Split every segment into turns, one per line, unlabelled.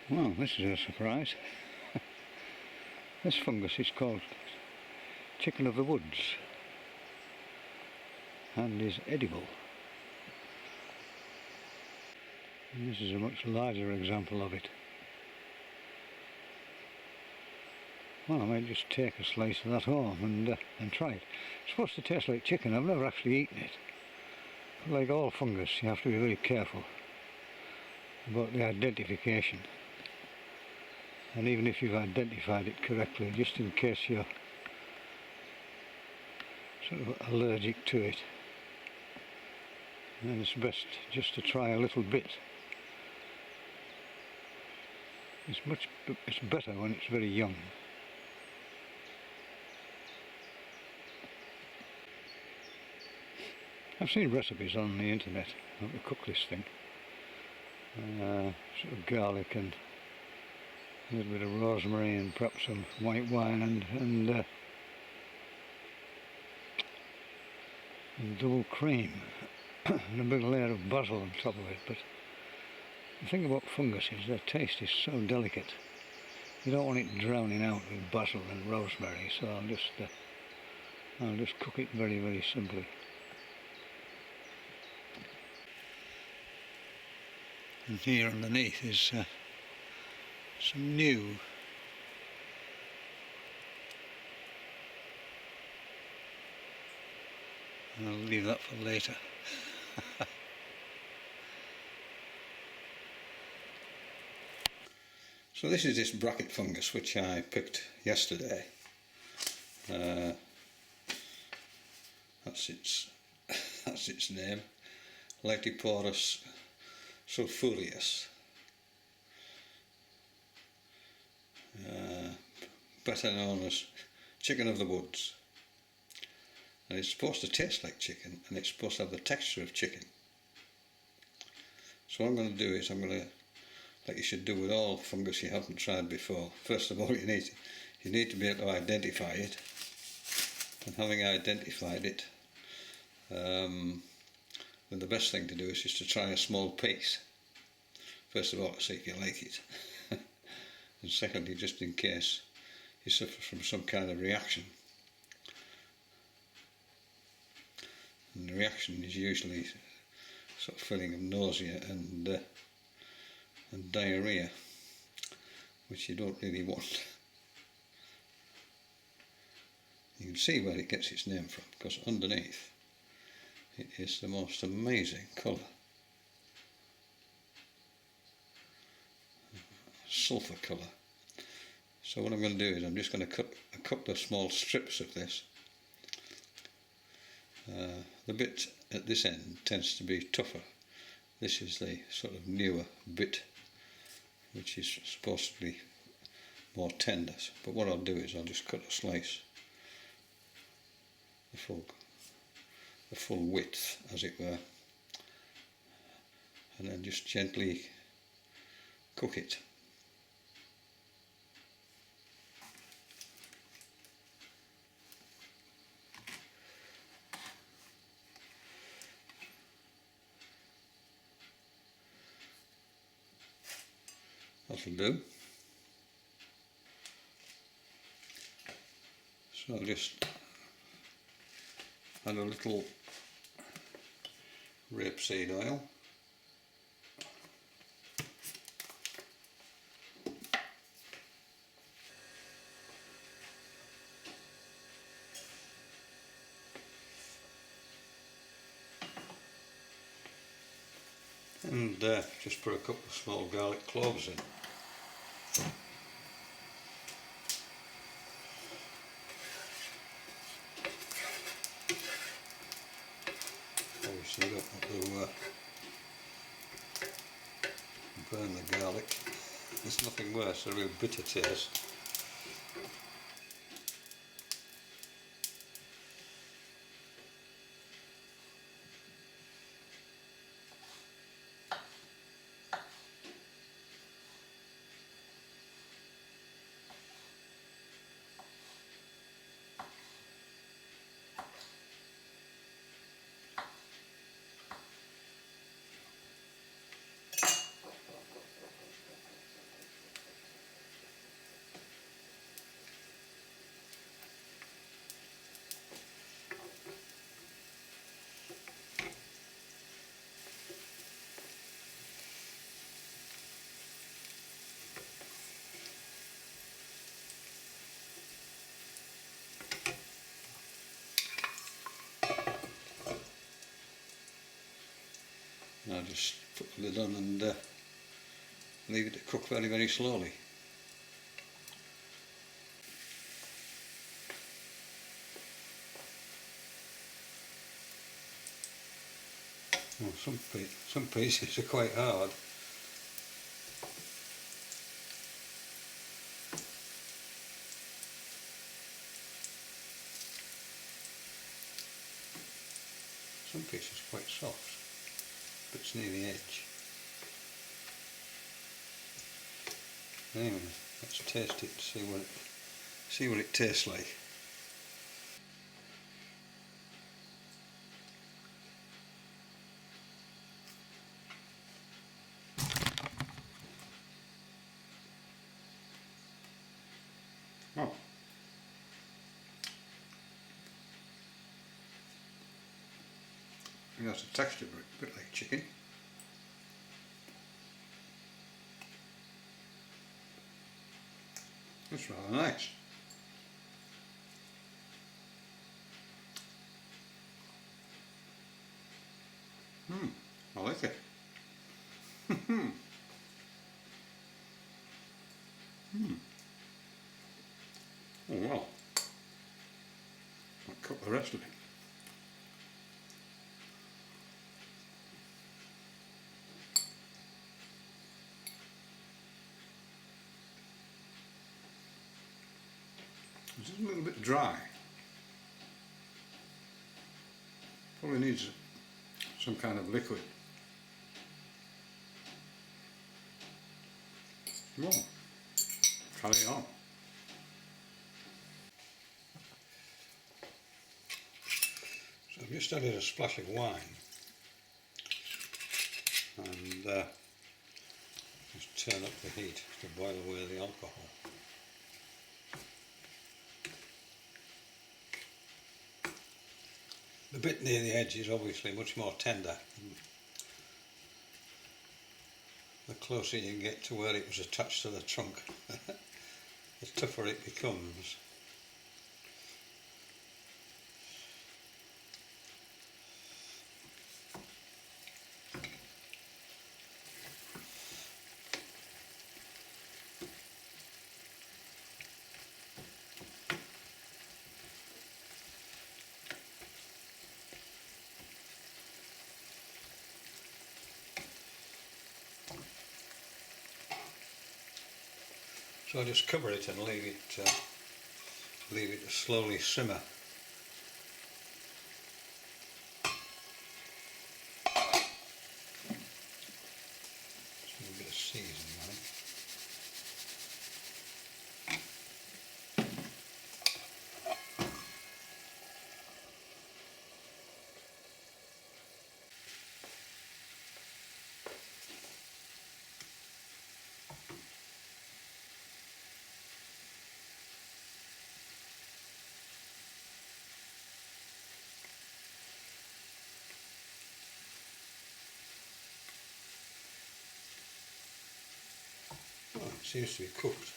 Well, this is a surprise. This fungus is called chicken of the woods and is edible. And this is a much larger example of it. Well, I might just take a slice of that home and try it. It's supposed to taste like chicken. I've never actually eaten it. But like all fungus, you have to be very careful about the identification. And even if you've identified it correctly, just in case you're sort of allergic to it, then it's best just to try a little bit. It's better when it's very young. I've seen recipes on the internet how to cook this thing. Sort of garlic and a little bit of rosemary and perhaps some white wine and double cream and a big layer of basil on top of it. But the thing about fungus is their taste is so delicate. You don't want it drowning out with basil and rosemary, so I'll just cook it very, very simply. And here underneath is some new and I'll leave that for later. So this is this bracket fungus which I picked yesterday. That's its name, Lactiporus sulphureus, better known as chicken of the woods. And it's supposed to taste like chicken, and it's supposed to have the texture of chicken. So what I'm going to do is like you should do with all fungus you haven't tried before. First of all, you need to be able to identify it, and having identified it, then the best thing to do is just to try a small piece. First of all, to see if you like it, and secondly, just in case you suffer from some kind of reaction. And the reaction is usually sort of feeling of nausea and diarrhea, which you don't really want. You can see where it gets its name from, because underneath it is the most amazing colour. Sulphur colour. So what I'm going to do is I'm just going to cut a couple of small strips of this. The bit at this end tends to be tougher. This is the sort of newer bit, which is supposed to be more tender. But what I'll do is I'll just cut a slice, the full width, as it were, and then just gently cook it. That'll do. So I'll just add a little rapeseed oil. And just put a couple of small garlic cloves in. Obviously, you don't want to burn the garlic. There's nothing worse, a real bitter taste. just put the lid on and leave it to cook very, very slowly. Well, some pieces are quite hard. Some pieces are quite soft, but it's near the edge. Anyway, let's taste it to see what it tastes like. Oh. It has a texture a bit like chicken. It's rather nice. I like it. Oh well. I'll cook the rest of it. It's just a little bit dry. Probably needs some kind of liquid. Well, carry on. So I've just added a splash of wine and just turn up the heat to boil away the alcohol. The bit near the edge is obviously much more tender. The closer you get to where it was attached to the trunk, the tougher it becomes. So I just cover it and leave it to slowly simmer. Just a bit of seasoning on it. Oh, it seems to be cooked.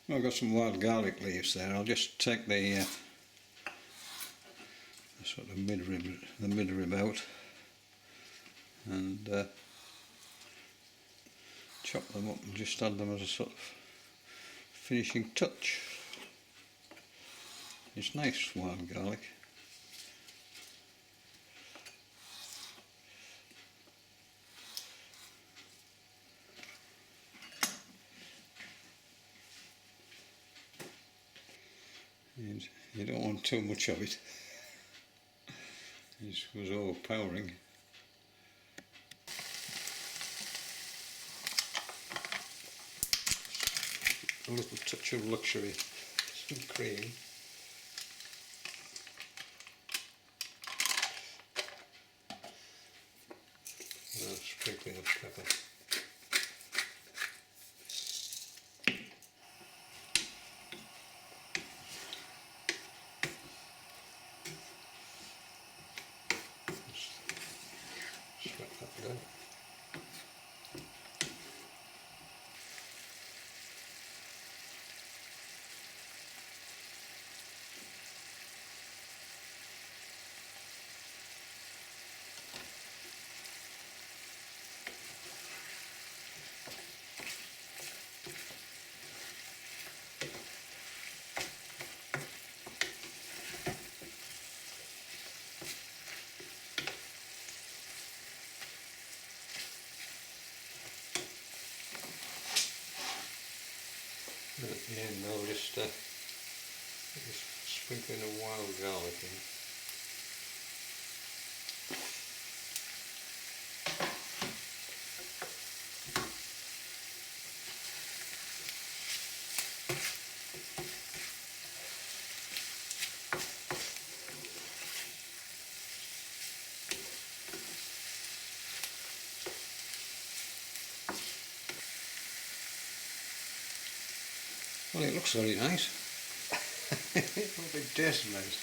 I've got some wild garlic leaves there. I'll just take the sort of mid-rib out and chop them up and just add them as a sort of finishing touch. It's nice wild garlic. And you don't want too much of it. It was overpowering. A little touch of luxury, some cream. And a sprinkling of pepper. Just sweat that down. And at the end I'll just sprinkle in a wild garlic in. Well, it looks very nice. It tastes nice.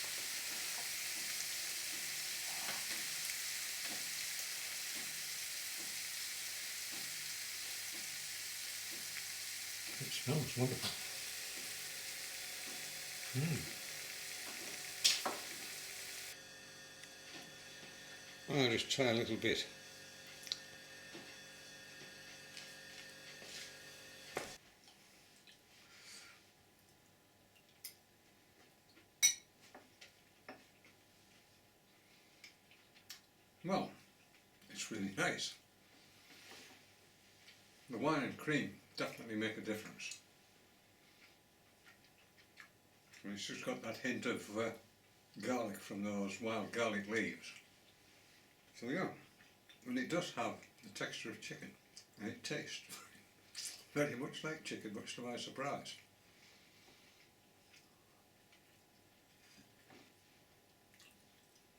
It smells wonderful. I'll just try a little bit. Well, it's really nice. The wine and cream definitely make a difference. And it's just got that hint of garlic from those wild garlic leaves. So yeah, and it does have the texture of chicken, and it tastes very much like chicken, much to my surprise.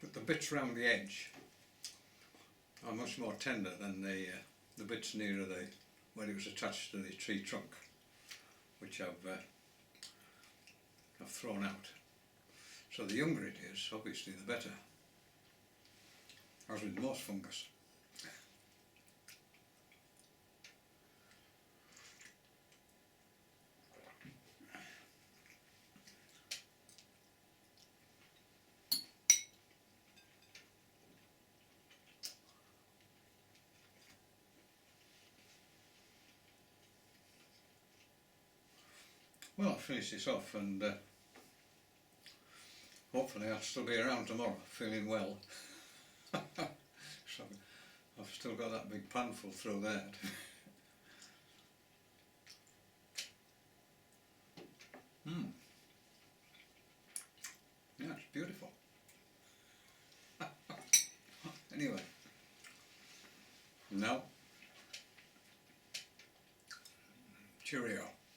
But the bits round the edge are much more tender than the bits nearer where it was attached to the tree trunk, which I've thrown out. So the younger it is, obviously the better, as with most fungus. Well, I'll finish this off, and hopefully I'll still be around tomorrow, feeling well. So I've still got that big pan full through there. Yeah, it's beautiful. Anyway.